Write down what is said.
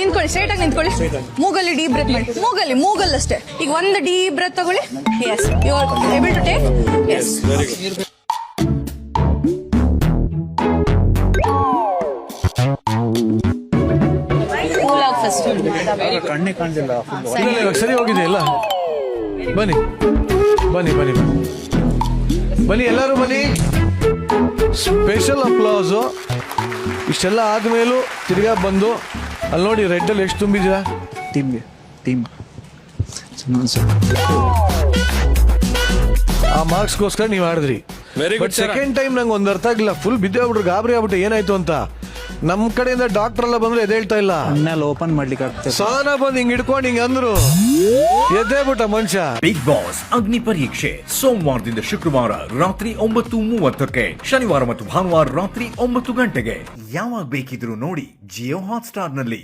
ನಿಂತ್ಕೊಳ್ಳಿ, ಸ್ಟ್ರೈಟ್ ಆಗಿ ನಿಂತ್ಕೊಳ್ಳಿ. ಮೂಗಲ್ಲಿ ಡೀಪ್ ಬ್ರೆತ್ ಮಾಡಿ. ಮೂಗಲ್ ಅಷ್ಟೇ. ಈಗ ಒಂದು ಡೀಪ್ ಬ್ರೆತ್ ತಗೊಳ್ಳಿ. Yes, you are able to take. Yes, cool ಆಗಿ ಫಸ್ಟ್. ಕಣ್ಣೆ ಕಾಣ್ತಿಲ್ಲ. ಇವಾಗ ಸರಿ ಹೋಗಿದೆ ಎಲ್ಲ. ಬನ್ನಿ ಬನ್ನಿ ಬನ್ನಿ ಬನ್ನಿ ಬನ್ನಿ ಎಲ್ಲರೂ ಬನ್ನಿ. ಸ್ಪೆಷಲ್ ಅಪ್ಲಾಸು. ಇಷ್ಟೆಲ್ಲ ಆದ್ಮೇಲೂ ತಿರ್ಗಾ ಬಂದು ಅಲ್ಲಿ ನೋಡಿ ರೆಡ್ ಅಲ್ಲಿ ಎಷ್ಟು ತುಂಬಿದ್ದೀರಾ. ಟೀಮ್ ಆ ಮಾರ್ಕ್ಸ್ಗೋಸ್ಕರ ನೀವು ಆಡಿದ್ರಿ. ಬಟ್ ಸೆಕೆಂಡ್ ಟೈಮ್ ನಂಗೆ ಒಂದು ಅರ್ಥ ಆಗಿಲ್ಲ. ಫುಲ್ ಬಿದ್ದೆ ಆಗ್ಬಿಟ್ರು, ಗಾಬರಿ ಆಗ್ಬಿಟ್ಟು ಏನಾಯ್ತು ಅಂತ. ನಮ್ ಕಡೆಯಿಂದ ಡಾಕ್ಟರ್ ಎಲ್ಲ ಬಂದ್ರೆ ಎದ್ದೇಳ್ತಾ ಇಲ್ಲ. ಕಣ್ಣಲ್ಲಿ ಓಪನ್ ಮಾಡ್ಲಿಕ್ಕೆ ಆಗ್ತದೆ. ಸಾನ ಬಂದು ಹಿಂಗ್ ಹಿಡ್ಕೊಂಡು ಹಿಂಗ್ ಅಂದ್ರು, ಎದ್ದೇ ಬಿಟ್ಟ ಮನುಷ್ಯ. ಬಿಗ್ ಬಾಸ್ ಅಗ್ನಿ ಪರೀಕ್ಷೆ ಸೋಮವಾರದಿಂದ ಶುಕ್ರವಾರ ರಾತ್ರಿ 9:30ಕ್ಕೆ, ಶನಿವಾರ ಮತ್ತು ಭಾನುವಾರ ರಾತ್ರಿ 9 ಗಂಟೆಗೆ. ಯಾವಾಗ ಬೇಕಿದ್ರು ನೋಡಿ ಜಿಯೋ ಹಾಟ್ಸ್ಟಾರ್ ನಲ್ಲಿ.